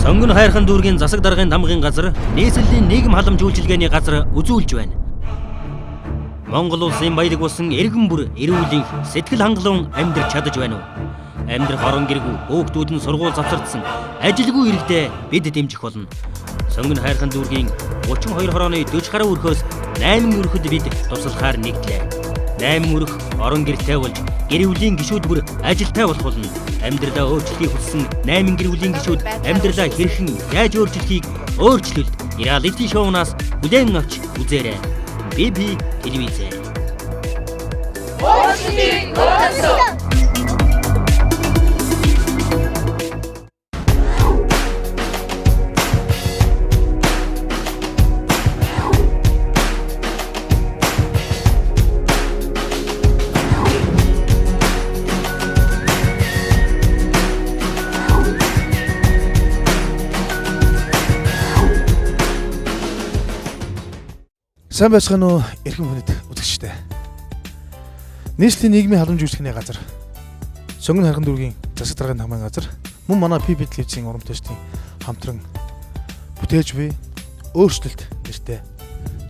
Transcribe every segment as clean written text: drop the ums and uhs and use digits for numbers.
Сонгон хайрхан дүүргийн засаг даргын тамгын газар нийслэлийн нийгэм халамж үйлчилгээний газар үзүүлж байна. Монгол улсын баялаг болсон иргэн бүр эрүүлэн сэтгэл хангалуун амьдрч чадаж байна уу? Амьдрах орон гэргүй хүүхдүүд нь сургууль завсардсан ажилгүй иргэдээ бид дэмжих болно. Сонгон хайрхан дүүргийн 32 хорооны 40 гаруй өрхөөс 8 өрхөд бид туслахаар нэгдлээ. 8 өрх орон гэртэй болж гэрүүлийн гишүүд бүр ажилтай болох болно. Амьдралаа өөрчлөхийг хүссэн 8 гэрүүлийн гишүүд амьдралаа хэрхэн яаж өөрчлөхийг өөрчлөлт реалити шоунаас бүлээн авч үзээрэй. BB телевиз. Өөрчлөлтийг өөрчлөсөн. Сайн байцгаана уу эрхэм хүндэт үзэгчдээ. Нийслэлийн нийгмийн халамж үйлчлэхний газар, Сонгон хайрхан дүүргийн засаг даргын тамгын газар, мөн манай PB телевизийн урам зорилтын хамтран бүтээж буй өөрчлөлт нэртэй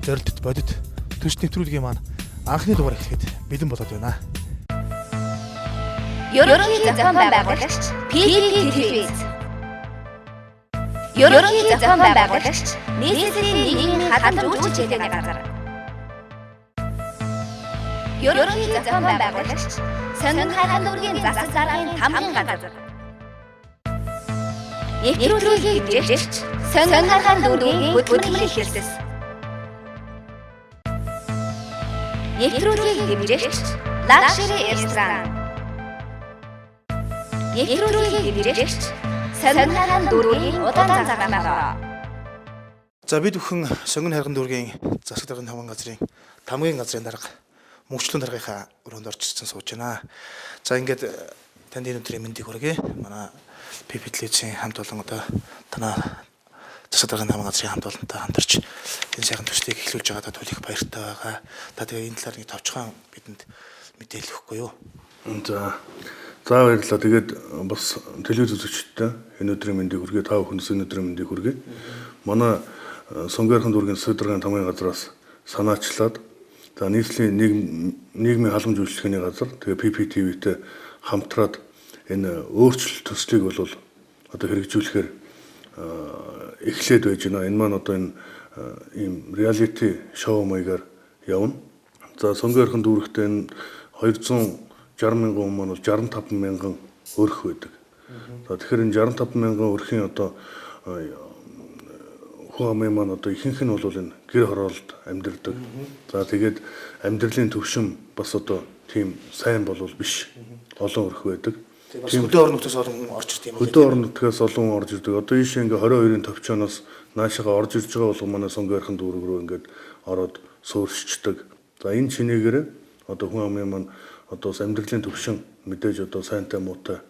зорилттой бодит төч нэвтрүүлгийн маань анхны дугаар эхлэхэд бэлэн болоод байна. Ерөнхий зохион байгуулагч PB телевиз. Ерөнхий зохион байгуулагч нийслэлийн нийгмийн халамж үйлчлэхний газар. Ерөнхий зохион байгуулагч Сонгон хайрхан дүүргийн засаг даргын тамгын газар. Нэвтрүүлгийг хэмжигч Сонгон хайрхан дүүргийн хөтөлбөрийн хэлэлцэс. Нэвтрүүлгийг хэмжигч Luxury Restaurant. Нэвтрүүлгийг хэмжигч Сонгон хайрхан дүүргийн удаан цагаан байгаа. За бид бүхэн Сонгон хайрхан дүүргийн засаг даргын тамгын газрын дарга мөнхчлэн даргынхаа өрөөнд орж ирсэн сууж байна. За ингээд танд энэ өдрийн мэндийг хүргэе. Манай PB телевизийн хамт олон одоо танаа засаг даргын тамгын газрын хамт олонтой хамтарч энэ сайхан төслийг эхлүүлж байгаадаа түлэх баяртай байгаа. Та тэгээ энэ талаар нэг товчхон бидэнд мэдээлэл өгөхгүй юу? За баярлалаа. Тэгээд бас телевиз үзэгчдтэй энэ өдрийн мэндийг хүргэе. Та бүхэндээ энэ өдрийн мэндийг хүргэе. Манай Сонгон хайрхан дүүргийн засаг даргын тамгын газраас санаачлаад за нийслэлийн нийгмийн халамж үйлчлэхний газар тэгээ PB TV-тэй хамтраад энэ өөрчлөлт төслийг бол одоо хэрэгжүүлэхээр эхлээд байж байна. Энэ маань одоо энэ ийм реалити шоу маягаар явна. За Сонгон хайрхан дүүрэгтээ энэ 260 мянган хүн маань бол 65 мянган өрх байдаг. За тэгэхээр энэ 65 мянган өрхийн одоо хүн амын маань одоо ихэнх нь бол энэ гэр хороолд амьдардаг. За тэгээд амьдралын төвшин бас одоо тийм сайн болвол биш. Олон өрх байдаг. Тийм хөдөө орон нутгаас олон орж ирдэг юм. Хөдөө орон нутгаас олон орж ирдэг. Одоо ийшээ ингээ 22-ын төвчөөноос наашаага орж ирж байгаа бол манай Сонгон хайрхан дүүрэг рүү ингээд ороод сууршчдаг. За энэ чинээгээр одоо хүн амын маань одоо амьдралын төвшин мэдээж одоо сайнтай муутай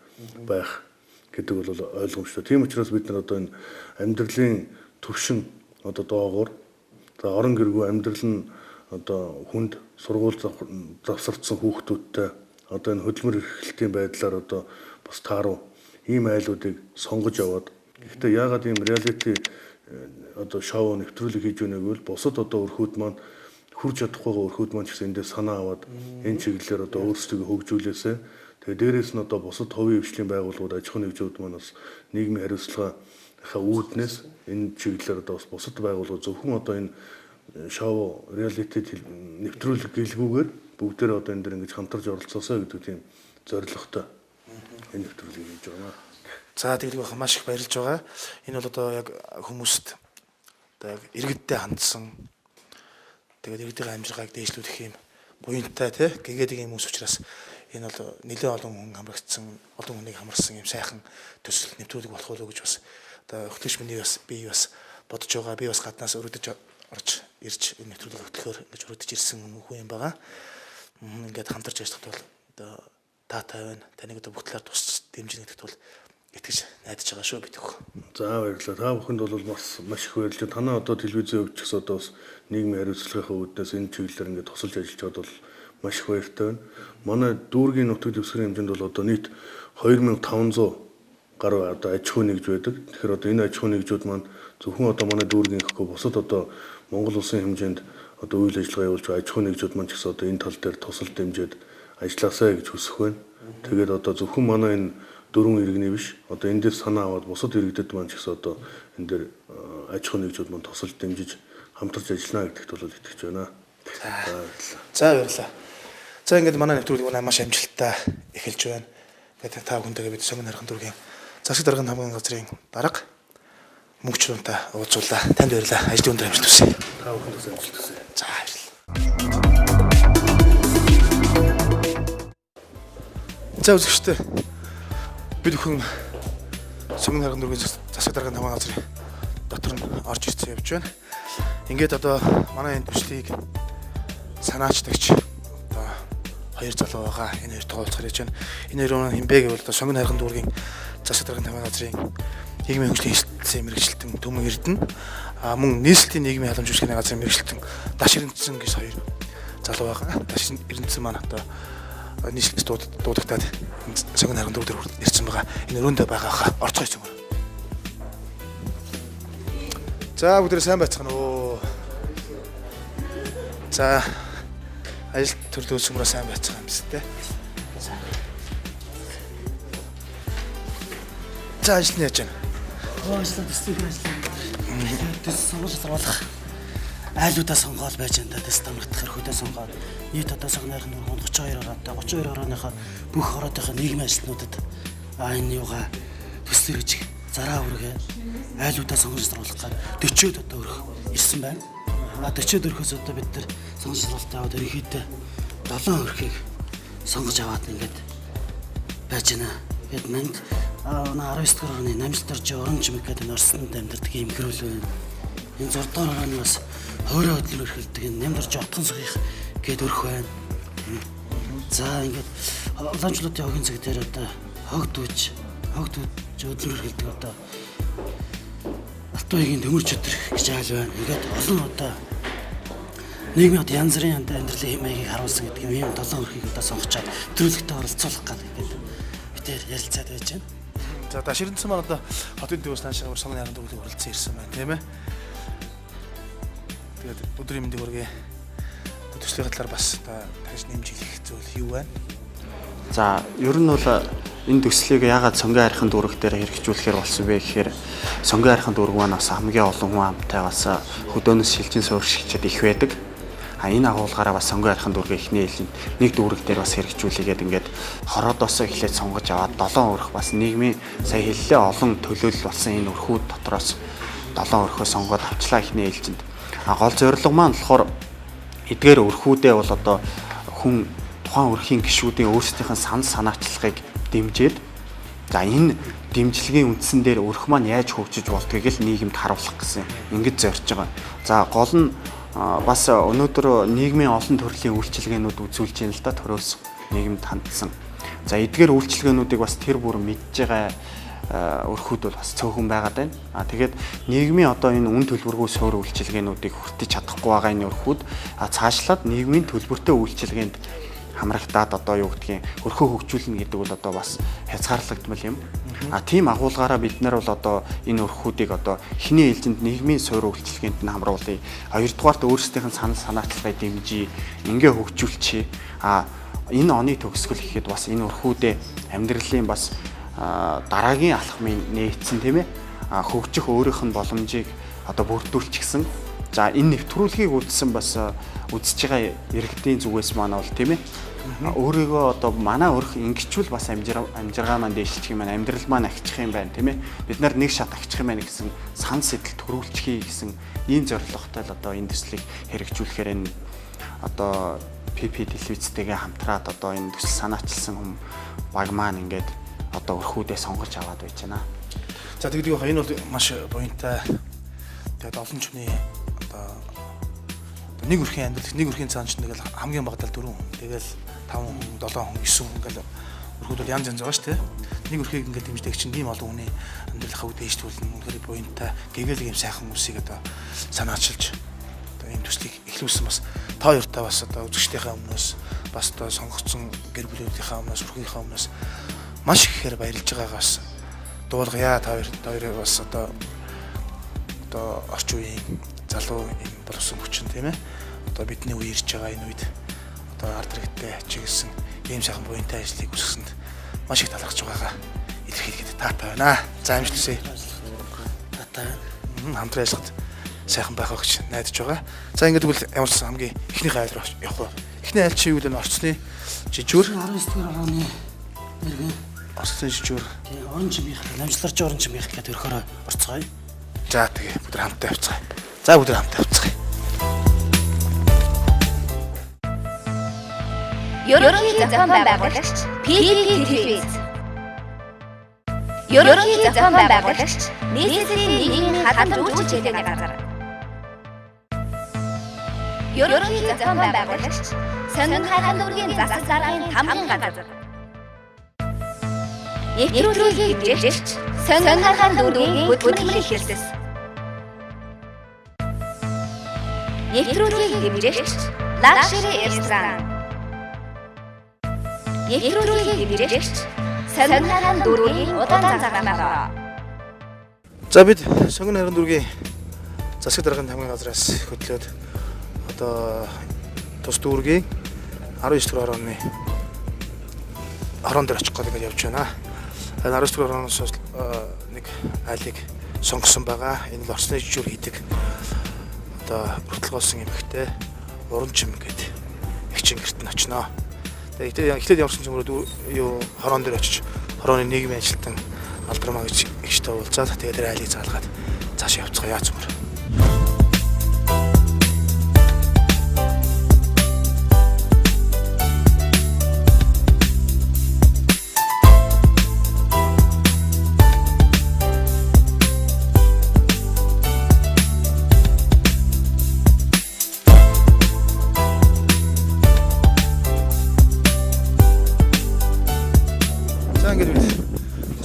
байх гэдэг бол ойлгомжтой. Тийм учраас бид нар одоо энэ амьдралын төвшин одоо доогоор за орон гэргүй амьдрал нь одоо хүнд сургууль завсардсан хүүхдүүдтэй одоо энэ хөдөлмөр эрхлэлтийн байдлаар одоо бас тааруу ийм айлуудыг сонгож аваад гэхдээ яагаад ийм реалити одоо шоу нэвтрүүлэг хийж байгааг бол бусад одоо өрхүүд маань хүрж чадахгүй өрхүүд маань ч гэсэн эндээ санаа аваад энэ чиглэлээр одоо өөрсдөө хөгжүүлээсэ тэгээ дээрээс нь одоо бусад хувийн хвшлийн байгууллагууд аж ахуйн нэгжүүд маань бас нийгмийн хариуцлагынхаа үүднээс энэ чиглэлээр одоо бас бусад байгууллагууд зөвхөн одоо энэ шоу реалити нэвтрүүлэг гэлгүүгээр бүгдээрээ одоо энэ дэр ингэж хамтарч оролцоосоо гэдэг тийм зорилготой энэ нэвтрүүлгийг хийж байгаа. За тэгээд их маш их баярлж байгаа. Энэ бол одоо яг хүмүүст одоо яг иргэдтэй хандсан тэгээд иргэдийн амжиргааг дээшлүүлэх юм буянтай тий гэгээд ийм хүмүүс учраас энэ бол нэлээд олон хүн хамрагдсан, олон хүнийг хамарсан юм сайхан төсөл нэвтрүүлэг болох болов уу гэж бас одоо хөтлөгч миний бас би бас бодож байгаа. Би бас гаднаас өргөдөж орж ирж энэ нэвтрүүлэг хөтлөхөөр ингэж өргөдөж ирсэн хүн юм байгаа. Ингээд хамтарч ажиллахад бол одоо таатай байна. Таныг одоо бүх талаар тусч дэмжинэ гэдэгт бол итгэж найдаж байгаа шүү бид хөө. За баярлалаа. Та бүхэнд бол маш их баярлалаа. Танаа одоо телевизийн өвч гэсэн одоо бас нийгмийн хариуцлагынхаа үүднээс энэ чиглэлээр ингээд тусалж ажиллаж байгаад бол маш их баяртай байна. Манай дүүргийн нутаг дэвсгэрийн хэмжээнд бол одоо нийт 2500 гар одоо аж ахуй нэгж байдаг. Тэгэхээр одоо энэ аж ахуй нэгжүүд маань зөвхөн одоо манай дүүргийн гэхгүй бусад одоо Монгол улсын хэмжээнд одоо үйл ажиллагаа явуулж аж ахуй нэгжүүд маань ч гэсэн одоо энэ тал дээр тусал дэмжиж ажилласаа гэж хүсэх байна. Тэгээд одоо зөвхөн манай энэ дөрвөн иргэний биш одоо энэ дээр санаа аваад бусад иргэдэд маань ч гэсэн одоо энэ дээр аж ахуй нэгжүүд маань тусал дэмжиж хамтарч ажиллана гэдэгт бол итгэж байна. За баярлалаа. За ингээд манай нэвтрүүлэг маш амжилттай эхэлж байна. Тэгээд та бүхэндээ бид Сонгон хайрхан дүүргийн засаг даргын хамгийн газрын дарга мөнгөчрөнтэй уулзуулаа. Танд баярлалаа. Ажлын өндөр амжилт хүсье. Та бүхэнд амжилт хүсье. За баярлалаа. За үзэгчдээ бид бүхэн Сонгон хайрхан дүүргийн засаг даргын хамгийн газрын дотор нь орж ирсэн явж байна. Ингээд одоо манай энэ төслийг санаачлагч одоо хоёр залуу байгаа. Энэ хоёр тоолцохоор яж байна. Энэ хоёр хэмбэ гэвэл одоо Сонгон хайрхан дүүргийн засаг даргын тамирын газрын нийгмийн хөгжлийн хэлтсийн мэрэгчлэлтэн Төмөн Эрдэнэ мөн нийслэлийн нийгмийн халамжуулалтын газрын мэрэгчлэлтэн Даш Эрдэнэсэн гэж хоёр залуу байгаа. Даш Эрдэнэсэн маань одоо нийслэлд дуудагтаад Сонгон хайрхан дүүр дээр ирсэн байгаа. Энэ өрөөндөө байгаа хаа орцгой юм. За бүгдээ сайн байцгаана уу. За ажил төрлөөсмөрөө сайн байцгаана юм зү. За ажил нь яаж байна? Ажлаа төслийг ажиллана. Төс сонгож сурвалах айлуудаа сонгоод байж энэ тест амрагдах хэрхүүдээ сонгоод нийт одоо Сонгон хайрхан дүүргийн 32 ороотой 32 орооныхоо бүх ороотойхоо нийгмийн ажлнуудад энэ юугаа төслөр гэж зараа үргээ айлуудаа сонгож сурвалах гад 40-од одоо өрх ирсэн байна. 40-од өрхөөс одоо бид нар сонгож сурвалт аваад ерөнхийдөө 7 өрхийг сонгож аваад ингээд байж байна. Бид манд 19 дугаар орны намжлт орж оронч мэг гэдэг энэ Оросд амьдардаг юм гэрүүл байна. Энэ 6 дугаар орны бас хоороо хөдлөөр өрхөлдөг энэ нямд орж отхон сахих гээд өрх байна. За ингээд уламжлалтын хогийн цаг дээр одоо хогдууж өдлөр өрхөлдөг одоо Алтуугийн төмөрч өдрөх гэж айл байна. Ингээд олон одоо нийгмийн одоо янз бүрийн амьдралын хэм маягийг харуулсан гэдэг юм 7 өрхийг одоо сонгочоод төрөлхтөд оролцуулах гэдэг битээр ярилцаад байж байна. За Даш Эрдэнэсэн маань одоо хотын төвөөс наашаа Сонгон хайрхан дүүргийн оролцсон ирсэн байна, тийм ээ. Тэгээд өдрийн мэндийг хүргэе. Төслийн талаар бас та тань нэмж хэлэх зүйл юу байна? За ер нь бол энэ төслийг яагаад Сонгон хайрхан дүүрэг дээр хэрэгжүүлэхээр болсон бэ гэхээр Сонгон хайрхан дүүрэг маань бас хамгийн олон хүн амтай бас хөдөөнөөс шилжин суурьшигчид их байдаг. Энэ агуулгаараа бас Сонгон хайрхан дүүргийн эхний ээлжинд нэг дүүрэг дээр бас хэрэгжүүлээгээд ингээд хороодоос эхлээд сонгож аваад 7 өрх бас нийгмийн сая хэллээ олон төлөөлөл болсон энэ өрхүүд дотроос 7 өрхөө сонгоод авчлаа эхний ээлжинд. Гол зорилго маань болохоор эдгээр өрхүүдээ бол одоо хүн тухайн өрхийн гишүүдийн өөрсдийнх нь санаачлагыг дэмжиж за энэ дэмжлэгийн үндсэн дээр өрх маань яаж хөгжиж болдгийг л нийгэмд харуулах гэсэн ингэж зорж байгаа. За гол нь бас өнөөдөр нийгмийн олон төрлийн үйлчилгээнүүд үзүүлж байна л да төрөөс нийгэмд хандсан. За эдгээр үйлчилгээнүүдийг бас тэр бүр мэдж байгаа өрхүүд бол бас цөөхөн байгаад байна. Тэгээд нийгмийн одоо энэ үн төлбөргүй суур үйлчилгээнүүдийг хүртэж чадахгүй байгаа энэ өрхүүд цаашлаад нийгмийн төлбөртэй үйлчилгээнд хамрагдаад одоо юу гэдгийг өрхөө хөгжүүлнэ гэдэг бол одоо бас хязгаарлагдмал юм. Тийм агуулгаараа бид нар бол одоо энэ өрхүүдийг одоо эхний ээлжинд нийгмийн суурь үйлчилгээнд нь хамруулъя. Хоёрдугаарт өөрсдийнх нь санаачлагыг дэмжиж, ингээ хөгжүүлчихье. Энэ оны төгсгөл гэхэд бас энэ өрхүүдээ амьдралын бас дараагийн алхмын нээцэн тийм ээ хөгжих өөрийнх нь боломжийг одоо бүрдүүлчихсэн. За энэ нэвтрүүлгийг үзсэн бас үзэж байгаа иргэдийн зүгээс маань бол тийм ээ өөрийгөө одоо манай өрх ингэчүүл бас амжиргаа маань дээшлчих юм байна, амьдрал маань ахичих юм байна тийм ээ бид нар нэг шат ахичих юм байна гэсэн сан сэтэл төрүүлчихье гэсэн ийм зорилготой л одоо энэ төслийг хэрэгжүүлэхээр энэ одоо ПП телевизтэйгээ хамтраад одоо энэ төсөл санаачилсан хүм баг маань ингээд одоо өрхүүдээ сонгож аваад байж байна. За тэгдэг байх энэ бол маш буянтай. Тэгээд олон чүний одоо нэг өрхийн амьдрал нэг өрхийн цаан ч нэгэл хамгийн багадаа 4 хүн. Тэгэл 5 хүн, 7 хүн, 9 хүн ингээл өрхүүд бол янз янз байгаа шүү дээ. Нэг өрхийг ингээд дэмждэг чинь ийм олон хүний амьдралынхаа үе дэвшүүлнэ. Үнэхээр буянтай. Гэгээл ийм сайхан хүмүүсийг одоо санаачилж одоо энэ төслийг эхлүүлсэн бас та хоёртаа бас одоо үзэгчдийнхээ өмнөөс бас одоо сонгогдсон гэр бүлийнхээ өмнөөс өрхийнхээ өмнөөс маш ихээр баярлж байгаагаас дуулгая та хоёрыг бас одоо орчин үеийн залуу энэ боловсон хүчин тийм ээ. Одоо бидний үе ирж байгаа энэ үед одоо ард иргэдтэй чиглэсэн ийм сайхан буянтай ажлыг үсгэсэнд маш их талархаж байгаагаа илэрхийлэхэд таатай байна. За амжилтсэй. Таатай. Хамтран ажиллахад сайхан байх гэж найдаж байгаа. За ингээд тэгвэл ямар ч хамгийн эхнийхээ айл руу явах уу? Эхний айл чи юу вэ? Орцны жижүүр 19-р оны нэргэн орцны жижүүр. тий орон чимийнх намжларч орон чимийнх гэдэг өрхөөрөө орцгоё. За тэгээ бүгд хамтдаа явцгаая. За бүгд хамтдаа явцгаая. Ерөнхий зохион байгуулагч PPP телевиз. Ерөнхий зохион байгуулагч нийслэлийн нийгмийн халамж үйлчилж байгаа газар. Ерөнхий зохион байгуулагч сонин хайрхан дүүргийн засаг даргын тамгын газар. Нэвтрүүлгийг хэмжээлч сонин хайрхан дүүргийн хөтөлбөрийн хэлсэс. Нэвтрүүлгийг хэмжээлч Luxury Restaurant. Нэвтрүүлгийг хэмжээлч сонин хайрхан дүүргийн удаан цагаан. За бид сонгон хайрхан дүүргийн засаг даргын тамгын газраас хөтлөөд одоо тус дүүргийн 19 дугаар орны орон дээр очих гээд ингэж явж байна. 19 дугаар ороноос нэг айлыг сонгосон байгаа. Энэ л орсны жижүүр хийдэг. Одоо хөтөлгөөсөн эмэгтэй уранчим гэдэг ихчин гэрт нь очиноо. Тэгээд эхлээд явсан цөмрөө юу хорон дээр очиж хорооны нийгмийн ажилтан алдармаа гэж ихтэй уулзаад тэгээд тэр айлыг заалгаад цааш явцгаая цөмөр.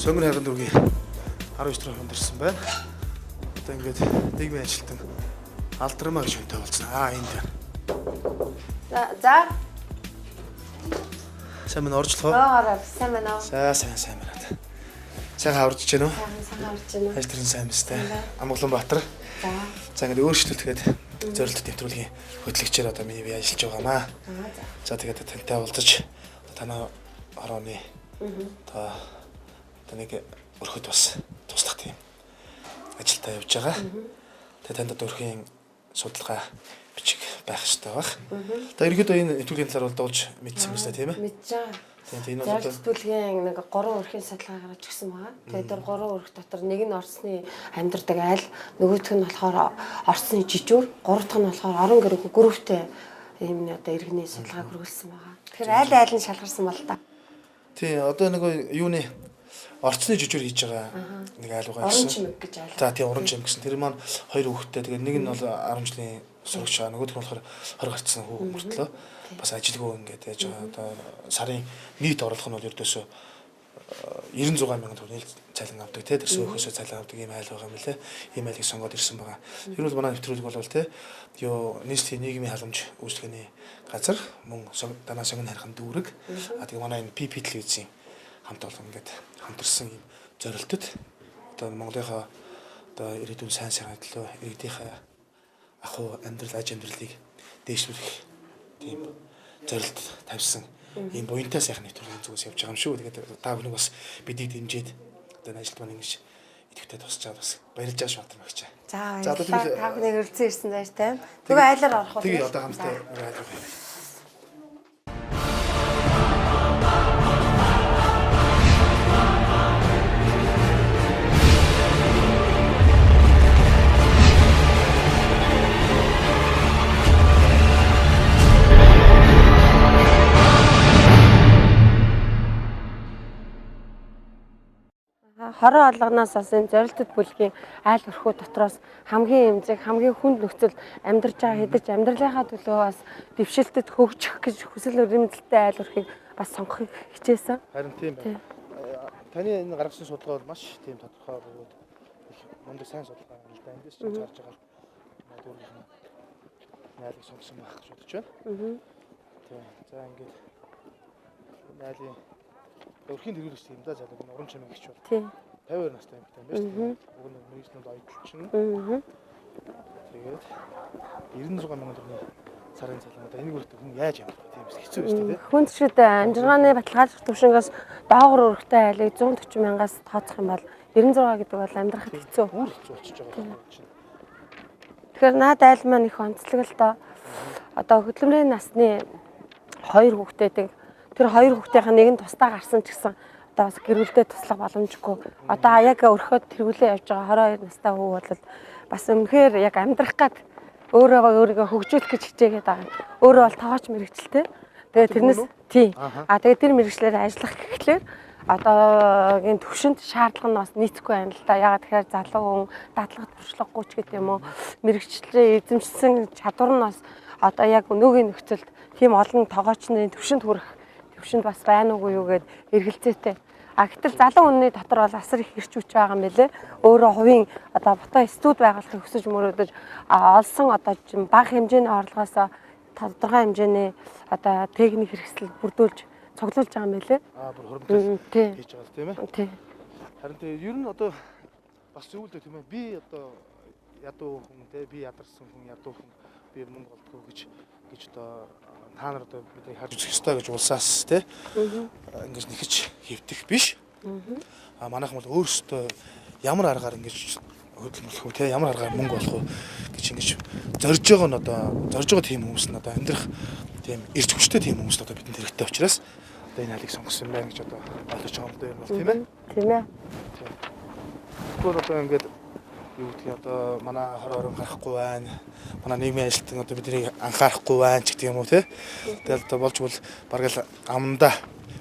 Сонгон хайрхан дүүргийн 19 дугаар хонд ирсэн байна. Одоо ингээд нийгмийн ажилтан алдармаа гэж хүнтэй болсон. Энд байна. За. Сайн мэн оржлоо. Ороо сайн байна уу? Сайн байна. Сайхан орж ичэн үү? Сайн орж байна. Ажил төрийн сайн мэстэй. Амгаланбаатар. За ингээд өөрчлөлтгээд зорилт нэвтрүүлгийн хөтлөгчээр одоо миний бие ажиллаж байгаамаа. За тэгээд тантай уулзаж танаа орооны одоо нэг өрхөд бас туслах тийм ажилдаа явж байгаа. Тэгээд танд өрхийн судалгаа бичиг байх хэрэгтэй баг. Тэгээд ерөөдөө энэ нэвтрүүлгийн талаар бол дуулж мэдсэн мэт тийм ээ. Мэдж байгаа. Тэгээд энэ бол зөвлөлийн нэг 3 өрхийн судалгаа гаргаж өгсөн байгаа. Тэгээд тэр 3 өрх дотор нэг нь орсны амьдардаг айл, нөгөөх нь болохоор орсны жижүүр, гурав дахь нь болохоор орон гэрэг гүрвтэй ийм одоо иргэний судалгааг хүргэлсэн байгаа. Тэгэхээр айл нь шалгарсан бол та. тий одоо нэг юуны орцны жижүүр хийж байгаа нэг айл байгаа Орон гэсэн. чимэг гэж айл. За тий уран чимэг гэсэн. Тэр маань 2 хүүхэдтэй. Тэгээд нэг нь бол 10 жилийн сурагч байгаа. Нөгөөх нь болохоор 20 гарцсан хүүхэн мөртлөө бас ажилгүй ингээд яаж байгаа. Одоо сарын нийт орлого нь бол ердөөсөө 900 мянган төгрөгийн цалин авдаг тий. Тэр сөөхөөсөө цалин авдаг ийм айл байгаа юм лээ. Ийм айлыг сонгоод ирсэн байгаа. Ер нь манай нэвтрүүлэг бол тий юу нийслэлийн нийгмийн халамж үйлчлэгээний газар мөн данаа сонгон хайрхан дүүрэг. Тэгээ манай энэ PP телевизийн хамт олон ингээд хамтарсан юм зорилтод одоо Монголынхаа одоо ирээдүйн сайн сайхан төлөө иргэдийнхээ ахуй амьдрал аж амьдралыг дээшлүүлэх тийм зорилт тавьсан ийм буянтай сайхан нэвтрүүлгийн зүгээс явж байгаа юм шүү. Тэгээд та бүхэн бас бидийг дэмжиж одоо энэ ажилд маань ингэж идэвхтэй тусч чад бас баярлж байгаа шүү Батармагч. За баярлалаа. Та бүхнийг өргөцөн ирсэн баяртай. Тэгээ айлаар орох уу? Тэгээ одоо хамтдаа айлаар. Хорон алганаас бас энэ зорилтод бүлгийн айл өрхөө дотроос хамгийн эмзэг, хамгийн хүнд нөхцөл амьдарч байгаа хэдэж амьдралынхаа төлөө бас дэвшилтэд хөгжих гэж хүсэл эрмэлзэлтэй айл өрхийг бас сонгохыг хичээсэн. Харин тийм байна. Таны энэ гаргасан судалгаа бол маш тийм тодорхой бөгөөд их мундаг сайн судалгаа юм л да. Эндээс ч гарч байгаа дүүргийнх нь найлыг сонгосон байх гэж бодож байна. Тийм. За ингээд найлын өрхийн тэргүүлэгч юм да залуу энэ уран чимэг гэж байна. Тийм. 52 настай юм байна шүү дээ. Уг нь мэрэгчлүүд оюутчин. Тэгээд 96 мянган төгрөгийн сарын цалин. Одоо энийг өөртөө хүн яаж ямарх вэ? Тийм хэцүү байна шүү дээ. Хүн зэшид амжиргааны баталгаажих төвшингээс доогуур өргөтэй айлыг 140 мянгаас тооцох юм бол 96 гэдэг бол амьдрахад хэцүү. Бүр хэцүү болчихж байгаа юм чинь. Тэгэхээр наад айл маань их онцлог л доо. Одоо хөдөлмөрийн насны 2 хүүхдээдэг. Тэр 2 хүүхдийнх нь нэг нь тусдаа гарсан ч гэсэн одоо бас гэрүүлдээ туслах боломжгүй. Одоо яг өрхөд тэргүүлээ явж байгаа 22 настай хүү бол бас үнэхээр яг амьдрах гад өөрийгөө хөгжүүлэх гэж хичээгээд байгаа. Өөрөө бол тоогооч мэрэгчлээ. Тэгээд тэрнээс тий. Тэгээд тэр мэрэгчлэр ажиллах гэхлээр одоогийн төвшөнд шаардлага нь бас нийцэхгүй байна л да. Ягаад тэгэхээр залуу хүн дадлага туршлагагүй ч гэдэг юм уу мэрэгчлээ эзэмшсэн чадвар нь бас одоо яг өнөөгийн нөхцөлд тийм олон тоогоочны төвшөнд хүрэх төвшөнд бас байна уугүй юу гэд эргэлзээтэй. Гэтэл залуу хүний дотор бол асар их хэрч хүч байгаа юм билэ. Өөрөө хувийн одоо бото студ байгуулахыг хүсэж мөрөөдөж олсон одоо бага хэмжээний орлогоос тодорхой хэмжээний одоо техник хэрэгсэл бүрдүүлж цуглуулж байгаа юм билэ. Бүр хуримтлал хийж байгаа тийм ээ. Тий. Харин тэгээ ер нь одоо бас зөвлөдөө тийм ээ. Би одоо ядуу хүн те би ядарсан хүн ядуу хүн би мөнгө олдгоо гэж одоо та нар одоо бидний харж үзэх ёстой гэж улсаас те ингэж нэхэж хэвдэх биш. Манайхан бол өөрсдөө ямар аргаар ингэж хөдөлмөрлөх үү те ямар аргаар мөнгө олох уу гэж ингэж зорж байгаа нь одоо зорж байгаа тийм хүмүүс нь одоо амьдрах тийм эрч хүчтэй тийм хүмүүст одоо бидэнд хэрэгтэй учраас одоо энэ алийг сонгосон юм байна гэж одоо ойлгож байгаа юм байна тийм ээ. Тийм ээ. Тэгвэл одоо ингэж юу гэдгийг одоо манай хор орон гарахгүй байна. Манай нийгмийн ажилтан одоо бидний анхаарахгүй байна ч гэдэг юм уу те. Тэгэл одоо болж бол бараг л амнда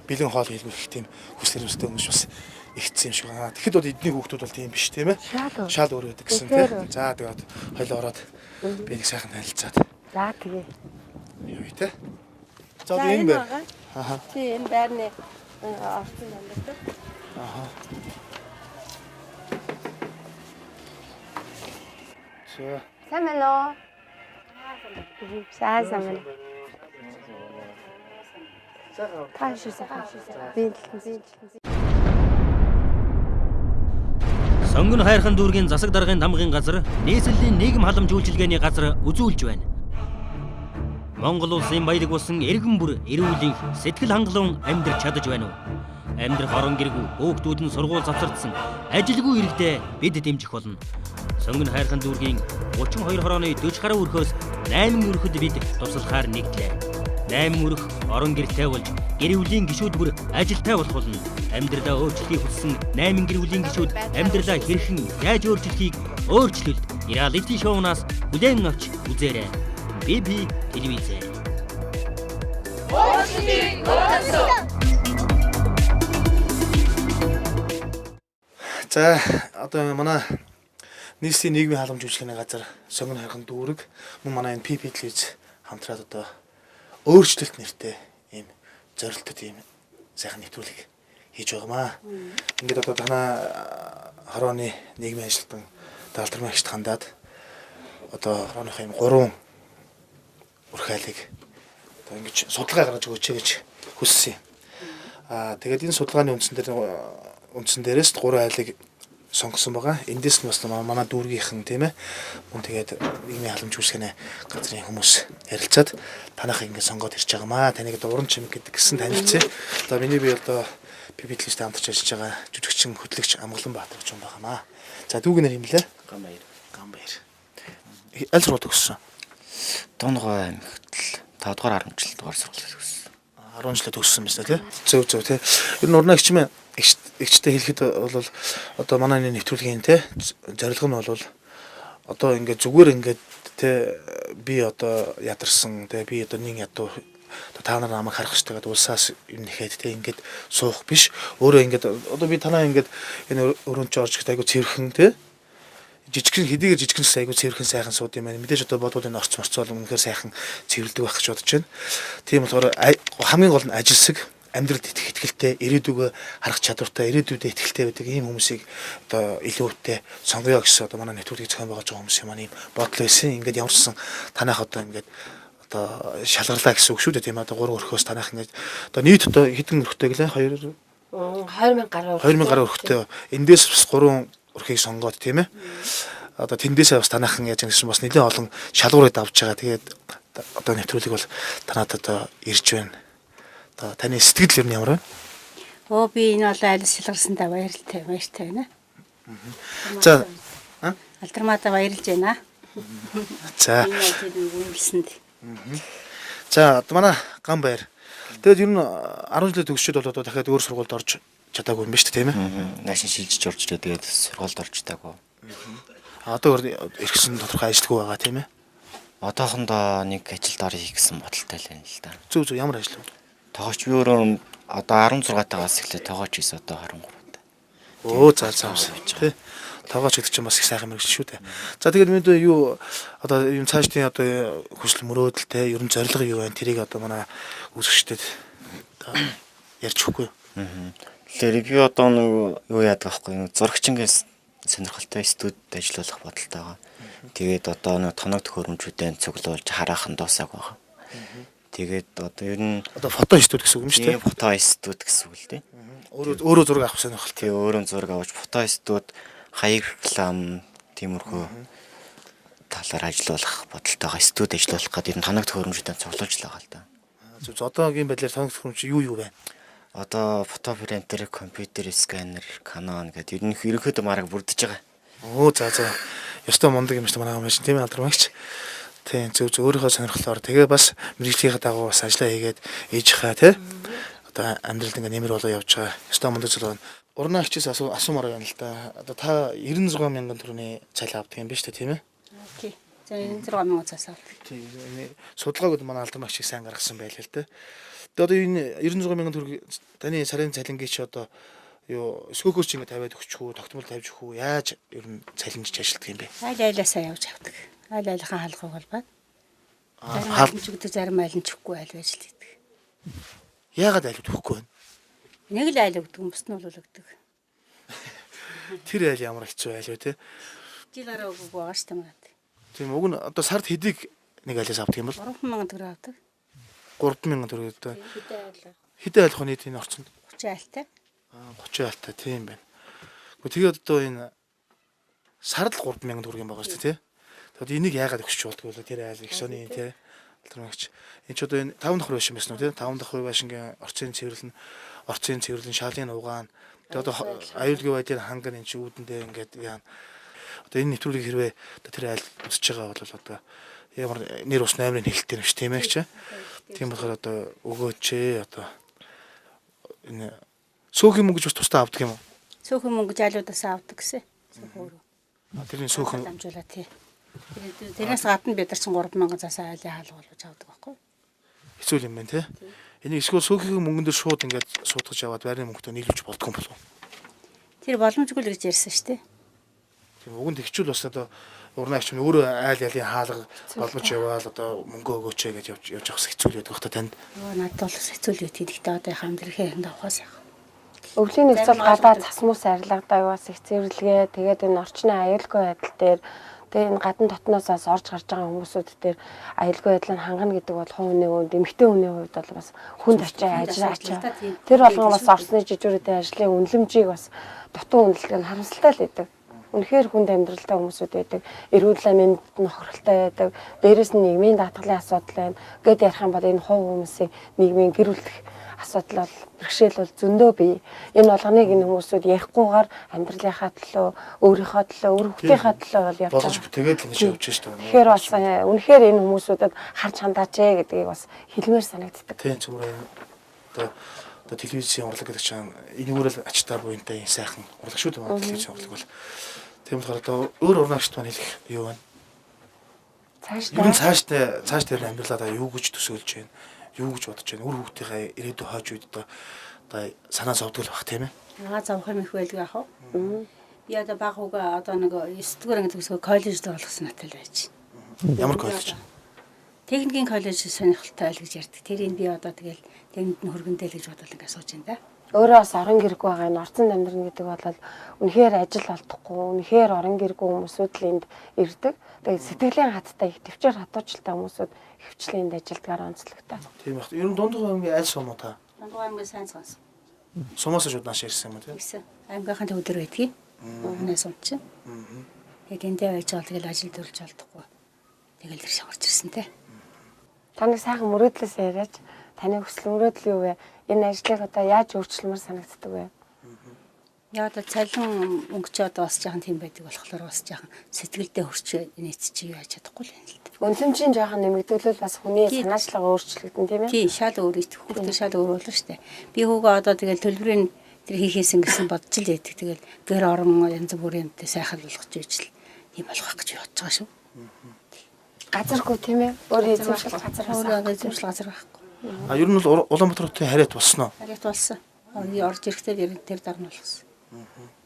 бэлэн хоол хийлгэх тийм хүсэл өстэй хүмүүс бас ихсэн юм шиг байна. Тэгэхэд бол эдний хүүхдүүд бол тийм биш тийм ээ. Шал өөр байдаг гэсэн тийм. За тэгээд хоёул ороод би нэг сайхан танилцаад. За тэгээ. Юу вэ те? За би энэ байна. Тий энэ байрны орчин амьдардаг. Сайн байна уу? Сайн байна. Сонгон хайрхан дүүргийн засаг даргын дамгын газар нийслэлийн нийгэм халамж үйлчилгээний газар үзүүлж байна. Монгол улсын баялаг болсон иргэн бүр эрүүлэнх сэтгэл хангалуун амьдрч чадаж байна уу? Амьдрах орон гэргүй хүүхдүүд нь сургууль завсардсан ажилгүй иргэдээ бид дэмжих болно. Сонгон хайрхан дүүргийн 32 хорооны 40 гаруй өрхөөс 8 өрхөд бид туслахаар нэгдлээ. 8 өрх орон гэртэй болж гэр бүлийн гишүүд бүр ажилтай болох болно. Амьдралаа өөрчлөхийг хүссэн 8 гэр бүлийн гишүүд амьдралаа хэрхэн яаж өөрчлөхийг өөрчлөлт реалити шоунаас бүлээн авч үзээрэй. BB телевиз. За одоо манай нийслэлийн нийгмийн халамж үйлчилгээний газар сонгон хайрхан дүүрэг мөн манай энэ PP телевиз хамтраад одоо өөрчлөлт нэртэй ийм зорилттой ийм сайхан нэвтрүүлэг хийж байгаамаа. Ингээд одоо танай хорооны нийгмийн ажилтан даалдар мэгчд хандаад одоо хорооных ийм 3 урх айлыг одоо ингэж судалгаа гаргаж өгөөч гэж хүссэн юм. Тэгээд энэ судалгааны үндсэн дээрээс 3 айлыг сонгосон байгаа. Эндээс нь бас манай дүүргийнхэн тийм ээ. Мөн тэгээд нийгмийн халамж үйлчилгээний газрын хүмүүс ярилцаад танах ингэ сонгоод ирж байгаамаа. Таныг одоо уран чимэг гэдэг гисэн танилцъя. Одоо миний би одоо PPT-тэй хамтарч ажиллаж байгаа жүжигчин хөтлөгч Амгалан Баатар гэж юм байгаамаа. За дүүг нэр юм лээ? Гамбаяр. Аль сургууль төгссөн? Дунгой аймагт 5 дугаар 10 жил дугаар сургууль төгссөн. 10 жил төгссөн байна тий. Зөв тий. Ер нь урнаа гिचмээ эгчтэй хэлэхэд бол одоо манай энэ нэвтрүүлгийн тий зорилго нь бол одоо ингээд зүгээр ингээд тий би одоо ядарсан тий би одоо нэг ядуу та нар намайг харах хэрэгтэй гэдэг улсаас юм нэхэд тий ингээд суух биш. Өөрөө ингээд одоо би танаа ингээд энэ өрөөнд орж ихтэй айгу цэвэрхэн тий жижигхэн хэдийгээр жижигхэн айгу цэвэрхэн сайхан сууд юм байна. Мэдээж одоо бодвол энэ орц морцол үнэхээр сайхан цэвэрлдэг байх гэж бодож байна. Тийм болохоор хамгийн гол нь ажилсаг амьдралд итгэх итгэлтэй, ирээдүгөө харах чадвартай, ирээдүйдээ итгэлтэй байдаг ийм хүмүүсийг одоо илүү өвтэй сонгоё гэсэн одоо манай нэвтрүүлгийг зохион байгуулж байгаа хүмүүсийн маань ийм бодол байсан. Ингээд ямарсан танах одоо ингээд одоо шалгарлаа гэсэн үг шүү дээ тийм ээ. Одоо 3 өрхөөс танах ингээд одоо нийт одоо хэдэн өрхтэй гэлээ 2 2000 гаруй. 2000 гаруй өрхтэй. Эндээс бас 3 өрхийг сонгоод тийм ээ. Одоо тэндээсээ бас танайхан яаж гэсэн бас нэлээд олон шалгуурыг авч байгаа. Тэгээд одоо нэвтрүүлэг бол танад одоо ирж байна. Одоо таны сэтгэл ер нь ямар вэ? Би энэ бол айлс шилгарсандаа баярлалтай байна. За. Альтермата баярлж байна. За. Энэ ажлыг үнэлсэнд. За одоо манай ган баяр. Тэгээд ер нь 10 жилээ төгсчөөд бол одоо дахиад өөр сургуульд орж чадаагүй юм ба шүү дээ тийм ээ. Наашин шилжиж орж ирээ тэгээд сургуульд орж таагүй. Одоо иргэсэн тодорхой ажилтгүй байгаа тийм ээ. Одоохондоо нэг ажилд орё гэсэн бодолтой л байна л да. Зүг ямар ажил вэ? Тоогооч би өөрөө одоо 16-таагаас эхлээд тоогооч хийсэн одоо 23-тай. За тий. Тоогооч гэдэг чинь бас их сайхан мэрэгч шүү дээ. За тэгээд минь юу одоо юм цаашдын одоо хүсэл мөрөөдөлтэй ер нь зорилго юу вэ? Тэрийг одоо манай үзэгчдэд ярьж өгөхгүй. Тэгэхээр би одоо нэг юу яадаг аахгүй зурагчингээс сонирхолтой студид ажиллах бодолтой байгаа. Тэгээд одоо нэг тоног төхөөрөмжүүдэн цуглуулж хараахан дуусааг байгаа. Тэгээд одоо ер нь одоо фото студ гэсэн үг юм шүү дээ. Фото студ гэсэн үг л дээ. Өөрөө зураг авах сонирхолтой. Тэгээ өөрөө зураг авч фото студ хаяг реклам тиймэрхүү талаар ажиллах бодолтойгоо студ ажиллах гэдэг ер нь тоног төхөөрөмжүүдэн цуглуулж л байгаа л да. Зөв одоогийн байдлаар тоног төхөөрөмж юу байна? Одоо фото принтер, компьютер сканер, Canon гэдэг ер нь ерөнхийдөө мараг бүрдэж байгаа. За. Ёстой мундаг юм шүү дээ манай хүмүүс тийм ээ алдармагч. Тийм зөв өөрийнхөө сонирхлоор тэгээ бас мэрэгжлийнхаа дагуу бас ажиллаа хийгээд ээжийнхаа тий одоо амьдралд ингээ нэмэр болоо явж байгаа. Ёстой мундаг зүйл байна. Урнаа хичээс асуумаар байна л да. Одоо та 96 мянган төгрөгийн цалин авдаг юм байна шүү дээ тийм ээ. Тий. За 96 мянган цаас авдаг. Тийм судалгааг манай алдармагчийг сайн гаргасан байлаа л дээ. Тэгээ одоо энэ 96 мянган төгрөг таны сарын цалингийн чи одоо юу скөөхөөр чи ингээ тавиад өгчих үү, тогтмол тавьж өгөх үү, яаж ер нь цалинжиж ажилтдаг юм бэ? Айлаасаа явж авдаг. Айлынхаа хаалгыг болбаад. Хаалж өгдөг зарим айл нь чихгүй айл байж л идэг. Яагаад айлд өгөхгүй вэ? Нэг л айл өгдөг, бус нь бол өгдөг. Тэр айл ямар хэцүү айл вэ те? Жил гараа өгөг байгаа шүү дээ. Тийм уг нь одоо сард хэдийг нэг айлаас авдаг юм бол 3000 төгрөг авдаг. 3000 төгрөг одоо Хэдэн айл? хэдэн айлх вэ нийт энэ орчинд? 30 айлтай. 30 айлтай тийм байна. Тэгээд одоо энэ сард л 3000 төгрөг юм байгаа шүү дээ тий. Тэгээд энийг яагаад өгч болдгоо вэ? Тэр айл их сони тий. Алдармагч. Энэ ч одоо энэ 5 дахь байшин байсан уу тий? 5 дахь байшингийн орцын цэвэрлэн шалын угаан. Тэгээд одоо аюулгүй байдлын ханган энэ ч үүдэндээ ингээд яа. Одоо энэ нэвтрүүлгийг хэрвээ одоо тэр айл үзэж байгаа бол одоо ямар нэр ус 8-ын хэлэлттэй юм ш тийм ээ ч. Тийм болохоор одоо өгөөч одоо энэ сөөхөн мөнгө гэж бас тусдаа авдаг юм уу? Сөөхөн мөнгө жаалуудаас авдаг гэсэн. Өөрөө. Тэрний сөөхөн амжуулаа тий. Тэрнээс гадна бид нар чинь 3000 цаасаа айлын хаалга болгож авдаг байхгүй. хэцүү юм байна те. Энийг эсвэл сөөхөн мөнгөн дээр шууд ингээд суудгаж аваад байрны мөнгөтэй нийлүүлж болдгоо юм болов уу? Тэр боломжгүй л гэж ярьсан шүү дээ. Тийм уг нь тэгчүүл бас одоо урнаа ачим өөрөө айл ялын хаалга олгож яваал одоо мөнгө өгөөч гэж явж авах хэцүү л байдаг бах та танд. Надад бол хэцүү л байт. Гэхдээ одоо хамдрахын давхаас яах. Өвлийн нөхцөл гадаа цасмус арилгадаг бас их цэвэрлэгээ тэгээд энэ орчны аюулгүй байдал дээр тэгээд энэ гадна дотноосоос орж гарч байгаа хүмүүсүүд дээр аюулгүй байдлыг хангана гэдэг бол хувийн үед эмэгтэй хүний хувьд бол бас хүнд ажиллаж тэр болгон бас орсны жижигүүрийн ажлын үнэлэмжийг бас дутуу үнэлдэг нь харамсалтай л байдаг. Үнэхээр хүнд амьдралтай хүмүүсүүд байдаг. Эрүүл мэнд нөхрөлтэй байдаг. Дээрээс нь нийгмийн даатгалын асуудал байна. Гэт ярих юм бол энэ хувь хүмүүсийн нийгмийн гэрүүлэх асуудал бол бэрхшээл бол зөндөө бий. Энэ болгоныг энэ хүмүүсүүд ярихгүйгээр амьдралынхаа төлөө, өөрийнхөө төлөө, өөр хүүхдийнхээ төлөө бол явж байгаа. Тэгээд л энэ явж шүү дээ. Тэгэхээр бас үнэхээр энэ хүмүүсүүдэд харж хандаач гэдгийг бас хэлмээр санагддаг. Тийм зүгээр одоо телевизийн урлаг гэдэг чинь энэгээр л ачтаа буянтай юм сайхан урлаг шүү дээ. Телевизийн урлаг бол тийм болохоор одоо өөр урнаагчд маань хэлэх юу байна? Цаашдаа амьдралаа юу гэж төсөөлж байна? Юу гэж бодож байна? Үр хүүхдийнхээ ирээдүйн хойч үед одоо санаа зовдөг л бах тийм ээ. Санаа зовх юм их байлгүй яах вэ? Би одоо баг хүүгээ одоо нэг 9-р анги төгсгөө коллежд оруулсан натай л байж. Ямар коллеж? Техникийн коллеж сонирхолтой л гэж ярьдаг. Тэрийг би одоо тэгэл тэнд нь хөргөндөө л гэж бодвол ингээд сууж байна да. Өөрөө бас орон гэргүй байгаа энэ орцонд амьдрна гэдэг бол үнэхээр ажил олдохгүй, үнэхээр орон гэргүй хүмүүсүүд л энд ирдэг. Тэгээд сэтгэлийн хаттай их төвчээр хатуучилтай хүмүүсүүд хөвчлэн энд ажилдгаар онцлогтой. Тийм байх. Ер нь дундгой аймгийн аль сум уу та? Дундгой аймгийн сайн сонсон. Сумаас шууд нааш ирсэн юм тий. Гэсэн. Аймгийнхаа төвдөр байдгийг. Өнөө сум чинь. Яг эндээ байж байгаа тэгэл ажил төрүүлж олдохгүй. Тэгэл тэр шаварч ирсэн те. Таныг сайхан мөрөөдлөөс яриач. Таны хүсэл мөрөөдөл юу вэ? Энэ ажлыг одоо яаж өөрчлөмөр санагддаг вэ? Яа одоо цалин өнгөч одоо бас жоохон тийм байдаг болохоор бас жоохон сэтгэлдээ хөрч нийцчих юу яаж чадахгүй л юм л дээ. Үнцэмжийн жоохон нэмэгдүүлвэл бас хүний санаачлага өөрчлөгдөн тийм ээ? Тийм шал өөр их хүүхдээ шал өөр болно шүү дээ. Би хүүгээ одоо тэгэл төлбөрийн тэр хийхээсэн гэсэн бодож л яадаг. Тэгэл гэр орон янз бүрийн юмтай сайхан болгож ижил юм болох гэж бодож байгаа шүү. Газаргүй тийм ээ? Өөр эзэмшил газар Өөрөө эзэмшил газар байхгүй. Ер нь бол Улаанбаатарын хариат болсон уу? Хариат болсон. Орж ирэхдээ тэр дарна болгосон.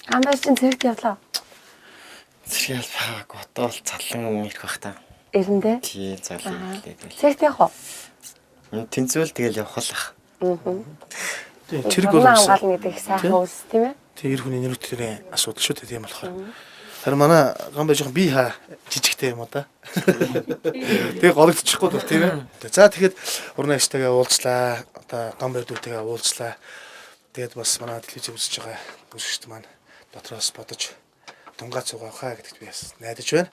Амбай чинь цэрэгт явлаа. Зэрэг баг одоо л цалан ирэх бах та. Эрэндээ? Тий залуу хэлээд. Цэрэгт явах уу? Тэнцвэл тэгэл явах л ах. Тийм цэрэг бол хамгаална гэдэг их сайхан үс тийм ээ? тийм эр хүний нэрвтэрийн асуудал шүү дээ тийм болохоор. Харин манай гамбай жоохон бие хаа жижигтэй юм уу да. Тэгээ гологдчихгүй бол тийм ээ. За тэгэхэд уран агштайгаа уулзлаа. Одоо гамбай дүүтэйгээ уулзлаа. Тэгээд бас манай телевиз үзэж байгаа үзэгчд маань дотроос бодож тунгаа цугаах хаа гэдэгт би бас найдаж байна.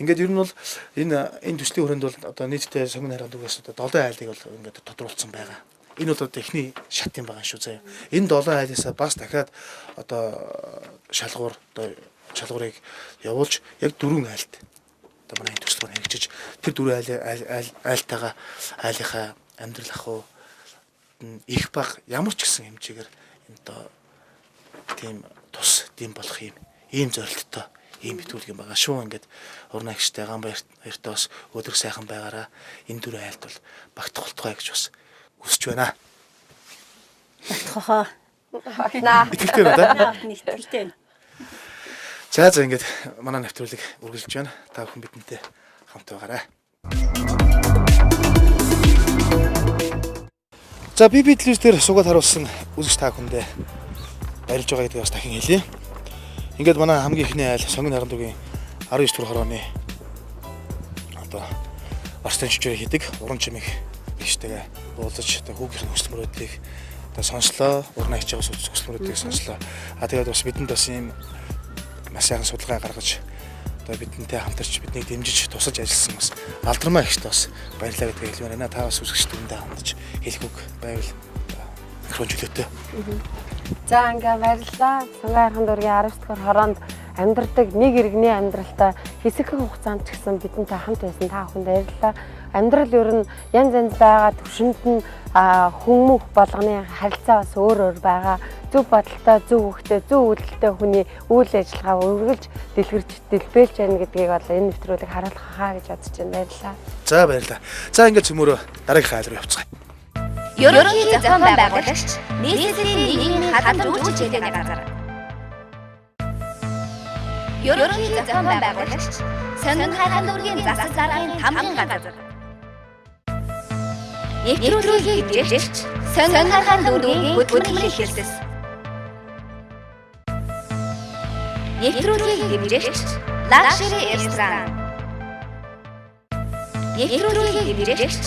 Ингээд ер нь бол энэ төслийн хүрээнд бол одоо нийтдээ сонгон харганд үгээс одоо 7 айлыг бол ингээд тодруулсан байгаа. Энэ бол одоо эхний шат юм байгаа шүү заяа. Энэ 7 айлаасаа бас дахиад одоо шалгуурыг явуулж яг 4 айлт одоо манай энэ төслөөр хэрэгжиж тэр 4 айлтайгаа айлынхаа амьдрал ахуй их баг ямар ч гэсэн хэмжээгээр одоо тийм тус дэм болох ийм зорилттой ийм битүүлэг юм байгаа шүү. Ингээд уран агштай гамбай хоёртой бас өдөр сайхан байгаараа энэ 4 айлт бол багтах болтугай гэж бас хүсэж байна. Батхахаа. Наа. Итгэлтэй байна да? Нэгтэлтэй. За ингээд манай нэвтрүүлэг үргэлжлэж байна. Та бүхэн бидэнтэй хамт байгаарай. За би телевиз дээр сугаад харуулсан үзэгч та бүхэндээ баярлж байгаа гэдгийг бас дахин хэлье. Ингээд манай хамгийн ихний айл сонгон харганд үгийн 19 дугаар хорооны одоо орчин чичээр хийдэг уран чимэг биштэйгээ уулзаж одоо хүүгийн хүсэл мөрөөдлийг одоо сонслоо. Уран агч байгаас хүсэл мөрөөдлийг сонслоо. Тэгээд бас бидэнд бас ийм маш сайхан судалгаа гаргаж одоо бидэнтэй хамтарч биднийг дэмжиж тусаж ажилласан бас алдармаа ихтэй бас баярлалаа гэдгийг хэлмээр байна. Та бас үзэгч түндээ хандаж хэлэх үг байвал микрофон чөлөөтэй. За ингээ баярлалаа. Сонгон харганд дүүргийн 19 дугаар хороонд амьдардаг нэг иргэний амьдралтай хэсэгхэн хугацаанд ч гэсэн бидэнтэй хамт байсан та бүхэнд баярлалаа. Амьдрал ер нь янз янз байгаа төвшөнд нь хүмүүх болгоны харилцаа бас өөр байгаа. Зөв бодолтой, зөв хөвгтэй, зөв үйлдэлтэй хүний үйл ажиллагаа үргэлж дэлбэлж байна гэдгийг бол энэ нэвтрүүлэг харуулах хаа гэж бодож байна. Баярлалаа. За баярлалаа. За ингээд цөмөрөө дараагийн хаал руу явцгаая. Ерөнхий зохион байгуулагч нийслэлийн нийгмийн халамж үйлчилж байгаа газар. Ерөнхий зохион байгуулагч сонгон харганд дүүргийн засаг даргын тамгын газар. Нэвтрүүлгийг биелэгч сонгон харганд дүүргийн хөтөлбөрийн хэлтс. Нэвтрүүлгийг биелэгч Luxury Restaurant. Нэвтрүүлгийг биелэгч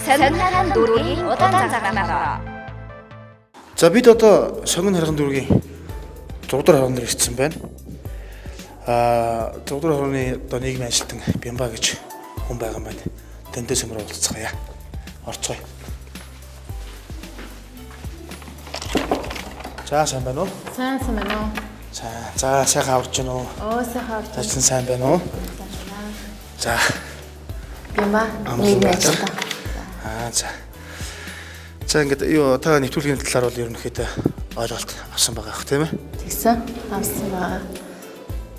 сонгон харганд дүүргийн удаан цагаан. За бид одоо сонгон харганд дүүргийн 6 дугаар хороонд ирсэн байна. 6 дугаар хорооны одоо нийгмийн ажилтан Бямба гэж хүн байгаа юм байна. Тэнтэй сөмөр уулзцгаая. Орцгоё. За сайн байна уу? Сайн байна уу? За сайхан аварч байна уу? Сайхан аварч. Ажил сайн байна уу? За. Бямба. За. За ингээд юу та нэвтрүүлгийн талаар бол ерөнхийдөө ойлголт авсан байгаа ах тийм ээ? Тэгсэн. Авсан байгаа.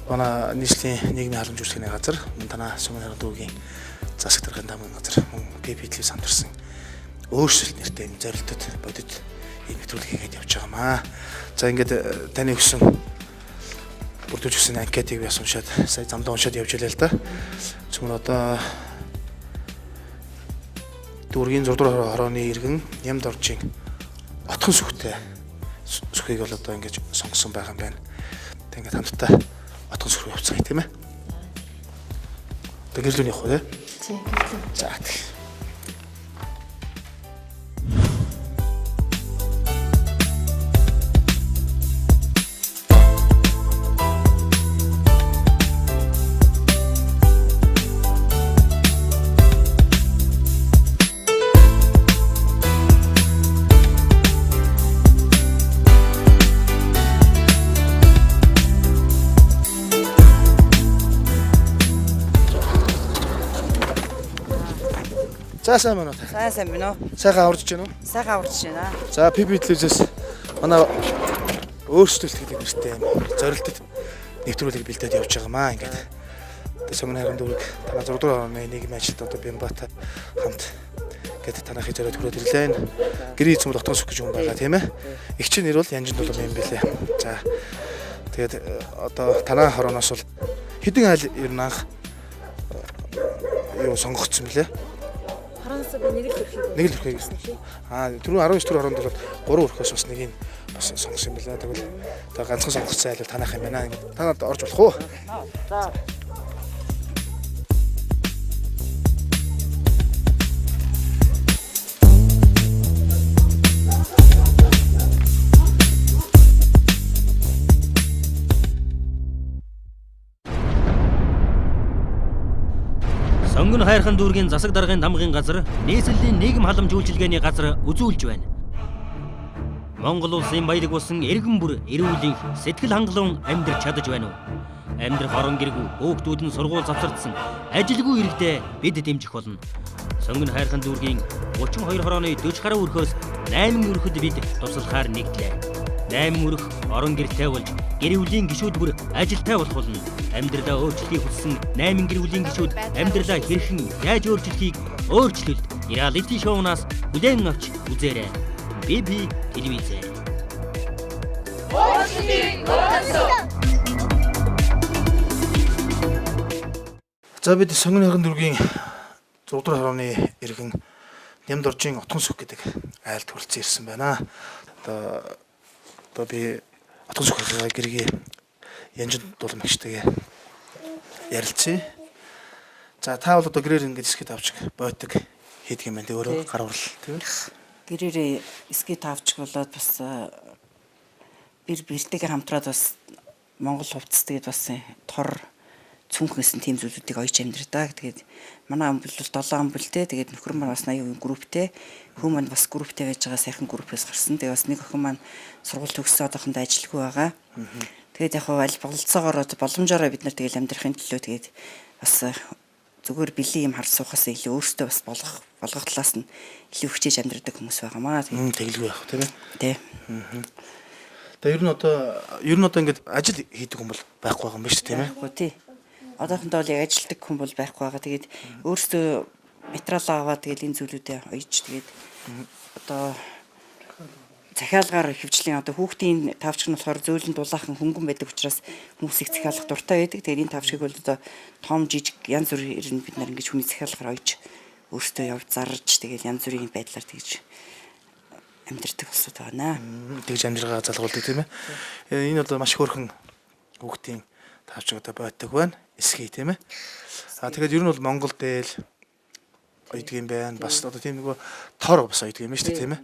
Манай нийслэлийн нийгмийн халамж үйлчлэгийн газар, танаа сонгон харганд дүүргийн засаг даргын тамгын газар, PPTV хамтарсан өөрсөлт нэртэй юм зорилтод бодит ийм нэвтрүүлэг хийгээд явж байгаамаа. За ингээд таны өгсөн бүрдүүлж өгсөн анкетыг би уншаад сая замдаа уншаад явж илээ л да. Зөвхөн одоо дүүргийн 6 дугаар хорооны иргэн Нямд оржийн отхон сүхтэй сүхийг бол одоо ингэж сонгосон байгаа юм байна. Тэг ингээд хамтдаа отхон сүх рүү явцгаая тийм ээ. Тэгэлүүний явах уу тий? За тэг. За сайн байна уу? Сайн байна уу? Сайхан аварч байна уу? Сайхан аварч байна. За PB-тлээс манай өөрчлөлт гэдэг нэртэй зорилтод нэвтрүүлэг бэлдээд явж байгаамаа. Ингээд одоо сонгон хайрын дүүрэг танаа 6 дугаар орны нийгмийн ажилтнууд одоо Бямбатай хамт гэдэг танахыг зориод хүрээд ирлээ. Гэрээ эзэмэл отгоос гэж юм байгаа тийм ээ. Игчийн нэр бол Янжин Дулам юм билээ. За тэгээд одоо танаа хорооноос бол хэдэн айл ер нь анх юу сонгогдсон бэлээ? Хараасаа би нэг л өрхийг. Нэг л өрхийг гэсэн чинь. Түрүү 19 дэх оронд бол 3 өрхөөс бас нэгийг бас сонгосон юм байна. Тэгвэл одоо ганцхан сонгогдсон айл бол танах юм байна. Ингээд танад орж болох уу? За. Сонгон хайрхан дүүргийн засаг даргын дамгын газар нийслэлийн нийгэм халамж үйлчилгээний газар үзүүлж байна. Монгол улсын баялаг болсон иргэн бүр эрүүлэн сэтгэл хангалуун амьдрч чадаж байна уу? Амьдрах орон гэргүй хүүхдүүд нь сургууль завсардсан ажилгүй иргэдээ бид дэмжих болно. Сонгон хайрхан дүүргийн 32 хорооны 40 гаруй өрхөөс 8 өрхөд бид туслахаар нэгдлээ. 8 өрх орон гэртэй болж гэр бүлийн гишүүд бүр ажилтай болох болно. Амьдралаа өөрчлөхийг хүссэн 8 гэр бүлийн гишүүд амьдралаа хэрхэн яаж өөрчлөхийг өөрчлөлт реалити шоунаас бүлээн авч үзээрэй. BB телевиз. За бид сонгон хайрын дүүргийн 6 дугаар хорооны иргэн Нямд оржийн Отгон сүх гэдэг айлд хүрэлцэн ирсэн байна. Одоо би Отгон сүхний гэргийн Янжин Дулам агчтайгээ ярилцъя. За та бол одоо гэрээр ингэж скет авч бойтог хийдэг юм байна те өөрөө гар урал тийм үү? Гэрээрээ скет авч болоод бас бэртэйгээр хамтраад бас Монгол хувцас тэгээд бас тор цүнхнэсэн тийм зүйлүүдийг ойч амьдрдаг. Тэгээд манай амбул бол 7 амбултэй. Тэгээд нөхөр маань бас 80% групптэй. Хүн маань бас групптэй байж байгаа сайхан группээс гарсан. Тэгээд бас нэг охин маань сургууль төгссөн одоохондоо ажилгүй байгаа. Тэгээд яг аль бололцоогоор боломжоор бид нар тэгээд амьдрахын төлөө тэгээд бас зүгээр бэлэн юм хар суухаас илүү өөртөө бас болгох талаас нь илүү хүчээж амьдрдаг хүмүүс байгаамаа. Тэглгүй байх тийм ээ. Тий. Тэгээд ер нь одоо ингэж ажил хийдэг хүн бол байхгүй байгаа юм байна шүү дээ тийм ээ. Тий. Одоохондоо л яг ажилтдаг хүн бол байхгүй байгаа. Тэгээд өөртөө материал аваад тэгээд энэ зүйлүүдээ ойж тэгээд одоо захиалгаар хөвчлийн одоо хүүхдийн тавчиг нь болохоор зөөлөн дулаахан хөнгөн байдаг учраас хүмүүсийг захиалах дуртай байдаг. Тэгээд энэ тавчгийг бол одоо том жижиг янз бүрээр бид нар ингэж хүний захиалгаар ойж өөртөө явж зарж тэгээд янз бүрийн байдлаар тэгж амьдэрдэг болсод байна. Тэгж амжиргаа залгуулдаг тийм ээ. Энэ бол маш хөөрхөн хүүхдийн тавчиг одоо бойтог байна. Эсхий тийм ээ. Тэгээд ер нь бол Монгол дээл ойдөг юм байна. Бас одоо тийм нэг тор бас ойдөг юм шүү дээ тийм ээ.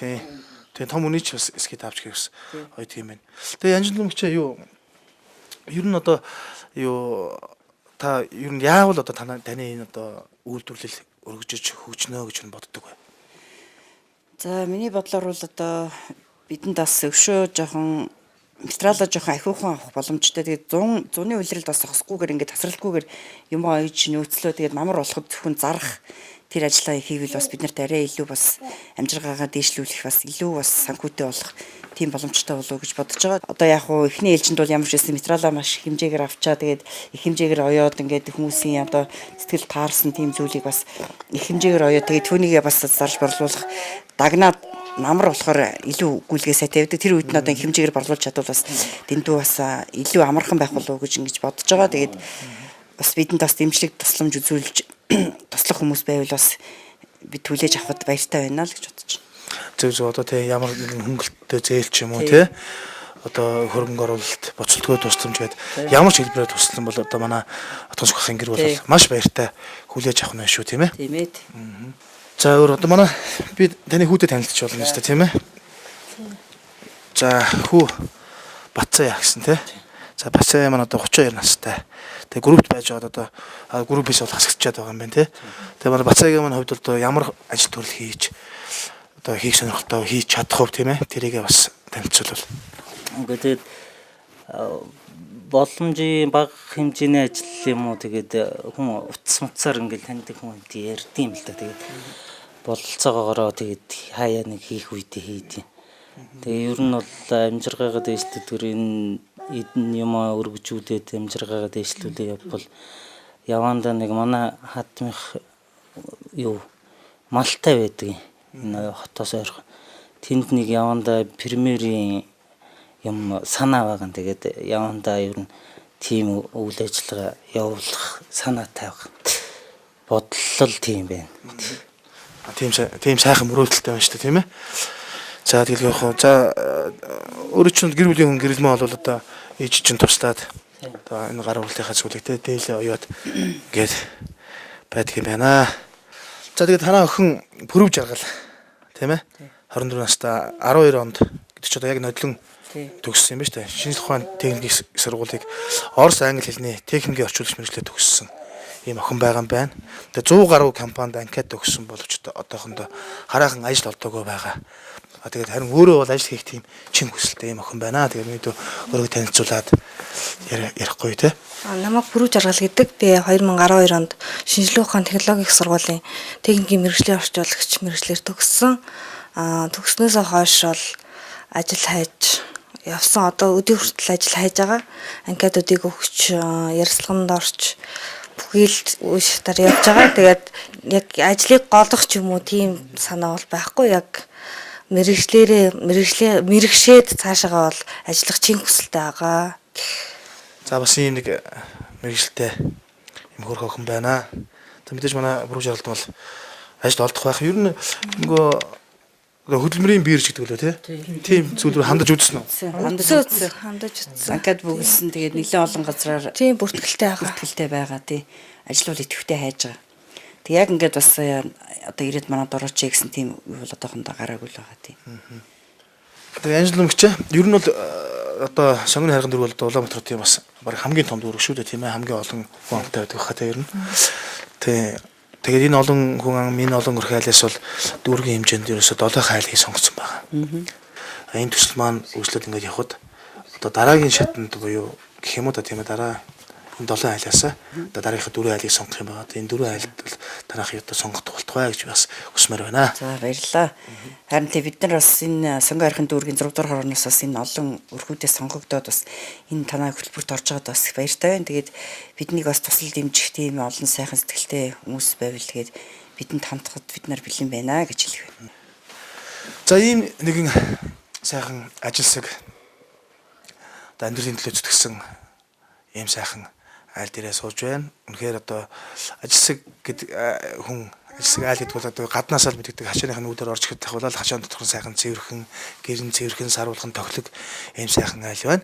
Тэгээ том үний ч бас эсхий тавч гэхс ойдөг юм байна. Тэгээ Янжин Дулмагчаа юу ер нь одоо юу та ер нь яавал одоо таны энэ одоо үйлдвэрлэл өргөжөж хөгжнөө гэж боддог бай. За миний бодлоор бол одоо бидэнд бас өвшөө жоохон материалаа жоохон ахиухан авах боломжтой. Тэгээд 100-ны үйлрэлд бас зогсохгүйгээр ингээд тасралтгүйгээр юм ойж нөөцлөө тэгээд намар болоход зөвхөн зарах тэр ажлаа хийвэл бас бид нарт арай илүү бас амжиргаагаа дээшлүүлэх бас илүү бас санхүүтэй болох тийм боломжтой болов уу гэж бодож байгаа. Одоо яг хуу эхний ээлжинд бол ямар ч байсан материалаа маш их хэмжээгээр авчаа тэгээд их хэмжээгээр оёод ингээд хүмүүсийн одоо сэтгэл таарсан тийм зүйлийг бас их хэмжээгээр оёод тэгээд түүнийгээ бас зарж борлуулах дагнаад намар болохоор илүү гүйлгээ сайтай байдаг. Тэр үед нь одоо хэмжээгээр борлуулж чадвал бас дэндүү бас илүү амархан байх болов уу гэж ингэж бодож байгаа. Тэгээд бас бидэнд бас дэмжлэг тусламж үзүүлж туслах хүмүүс байвал бас бид хүлээж авахд баяртай байна л гэж бодож байна. Зөв одоо тий ямар нэгэн хөнгөлөлтөй зээлч юм уу тий одоо хөрөнгө оруулалт боцолтгой тусламж гэдэг ямар ч хэлбэрээр туслан бол одоо манай Отгон сүхний гэр бол маш баяртай хүлээж авах нь шүү тийм ээ. Тийм ээ. За өөр одоо манай би таны хүүтэй танилцж болно шүү дээ тийм ээ. За хүү Бацаа гэсэн тий. За Бацаа маань одоо 32 настай. Тэгээ группт байж байгаад одоо группээс бол хасагдчихад байгаа юм байна тий. Тэгээ манай Бацаагийн маань хувьд одоо ямар ажил төрөл хийж одоо хийх сонирхолтой хийж чадах уу тийм ээ. Тэрийгээ бас танилцуулбал. Ингээд боломжийн бага хэмжээний ажил юм уу тэгээд хүн утас муцаар ингээл таньдаг хүн ярьдсан юм л да. Тэгээд бололцоогоороо тэгээд хаяа нэг хийх үедээ хийдیں۔ Тэгээ ер нь бол амжиргаагаа дээшлүүлдэг энэ юм өргөжүүлээд амжиргаагаа дээшлүүлээ явбал явандаа нэг манай хатмих юу малтай байдаг энэ хотоос ойрхон. Тэнд нэг явандаа премьерийн юм санаа байгаа. Тэгээд явандаа ер нь тийм үйл ажиллагаа явуулах санаа тавих бодлол тийм байна. Тийм сайхан мөрөөдөлтэй байна шүү дээ, тийм ээ. За тэгэл явах уу. За өөрөө чинь гэр бүлийн хүн гэрэлмээ бол одоо ээж чинь туслаад одоо энэ гар бүлийнхаа зүйлийг дээлээ оёод гээд байдаг юм байна. За тэгээд танаа охин Пүрэв Жаргал тийм ээ. 24 настай 12 онд гэдэг чинь одоо яг нодлон төгссөн юм ба шүү дээ. Шинжлэх ухааны техникийн сургуулийг Орос англи хэлний техникийн орчуулагч мэргэжлээ төгссөн ийм охин байгаа юм байна. Тэгээд 100 гаруй компанид анкет төгссөн боловч одоохондоо хараахан ажил олдоогүй байгаа. Тэгээд харин өөрөө бол ажил хийх тийм чин хүсэлтэй ийм охин байна. Тэгээд мэдээ өөрийгөө танилцуулаад ярихгүй те. Намайг Пүрэв Жаргал гэдэг. Би 2012 онд шинжлэх ухааны технологийн сургуулийн техникийн мэргэжлийн орчуулагч мэргэжлэр төгссөн. Төгснөөс хойш бол ажил хайж явсан. Одоо өдөө хүртэл ажил хайж байгаа. Анкетуудыг өгч, ярилцлаганд орч бүхэл үе шатаар явж байгаа. Тэгээд яг ажлыг голох ч юм уу тийм санаа бол байхгүй. Яг мэрэгшээд цаашаагаа бол ажиллах чин хүсэлтэй байгаа. За бас ийм нэг мэрэгчлээ юм хөрх охин байна. За мэдээж манай Пүрэв Жаргалд бол ажил олдох байх. Ер нь нөгөө хөдөлмөрийн бирж гэдэг лөө тийм зүйл рүү хандаж үзсэн үү? Хандаж үзсэн. Анкет бүгэлсэн. Тэгээд нэлээд олон газраар тийм бүртгэлтэй байгаа тий. Ажил бол идэвхтэй хайж байгаа. Тэг яг ингээд бас одоо ирээд манад орооч гэсэн тийм үйл одоохондоо гараагүй л байгаа тий. Тэгээ Анжела мэгч ер нь бол одоо сонгоны хайрган дөрвөл Улаанбаатар тийм бас баг хамгийн том дүүрэг шүү дээ тийм ээ. Хамгийн олон хүн амтай байдаг хаа ер нь. Тэгээд энэ олон хүн энэ олон өрх айлаас бол дүүргийн хэмжээнд ерөөсө 7 хайлыг сонгоцсон байгаа. Энэ төсөл маань үйлчлэл ингээд явхад одоо дараагийн шатанд буюу гэх юм уу та тийм ээ дараа 7 айлаас одоо дараагийнхаа 4 айлыг сонгох юм байгаа. Энэ 4 айлд бол дараахыг одоо сонгох болтугай гэж бас хүсмээр байна. За баярлалаа. Харин бид нар бас энэ сонгон хайрхан дүүргийн 6 дугаар хороноос бас энэ олон өрхүүдээс сонгогдоод бас энэ танай хөтөлбөрт орж байгаад бас баяртай байна. Тэгээд биднийг бас тусал дэмжих тийм олон сайхан сэтгэлтэй хүмүүс байвал тэгээд бидэнд хамтахад бид нар бэлэн байна гэж хэлэх байна. За ийм нэгэн сайхан ажилсаг одоо амьдралын төлөө зүтгэсэн ийм сайхан айл дээрээ сууж байна. Үнэхээр одоо ажилсаг гэдэг хүн ажилсаг айл гэдэг бол одоо гаднаасаа л мэддэг хашааныхаа нүүдээр орж ихэд тахвал хашаан дотор сайхан цэвэрхэн, гэрэн цэвэрхэн, саруулхан тоглог ийм сайхан айл байна.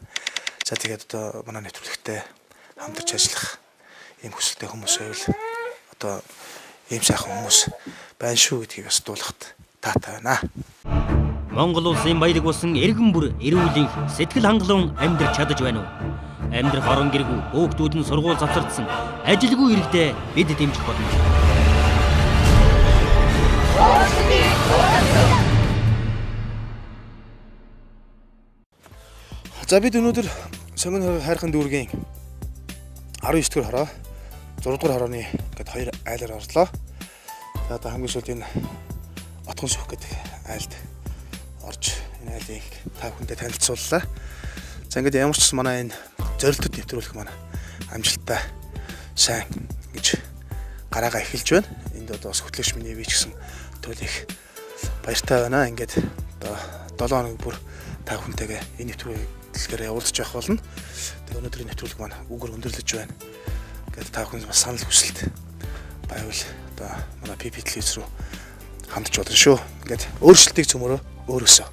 За тэгээд одоо манай нэвтрүүлэгтээ хамтарч ажиллах ийм хүсэлтэй хүмүүс байвал одоо ийм сайхан хүмүүс байна шүү гэдгийг бас дуулахад таатай байна. Монгол улсын баялаг болсон эргэн бүр эрүүлэн сэтгэл хангалуун амьдрч чадаж байна уу? Амьдрах орон гэргүй хөөгтүүд нь сургууль завсардсан ажилгүй иргэдээ бид дэмжих болно. За бид өнөөдөр сонгон хайрхан дүүргийн 19 дугаар хороо 6 дугаар хорооны гээд 2 айлаар орлоо. За одоо хамгийн сүүлд энэ Отгон сүх гэдэг айлд орж энэ айлыг та бүхэндээ танилцууллаа. За ингээд ямар ч гэсэн манай энэ зорилтод нэвтрүүлэх манай амжилттай сайн гэж гараагаа эхэлж байна. Энд одоо бас хөтлөгч миний би ч гэсэн төлөх баяртай байна. Ингээд одоо 7 хоног бүр та бүхэнтэйгээ энэ нэвтрүүлгээр уулзч явах болно. Тэгээ өнөөдрийн нэвтрүүлэг маань үгээр өндөрлөж байна. Ингээд та бүхэн бас санал хүсэлт байвал одоо манай PP телевиз рүү хандж болно шүү. Ингээд өөрчлөлтийг цөмөрөө өөрөөсөө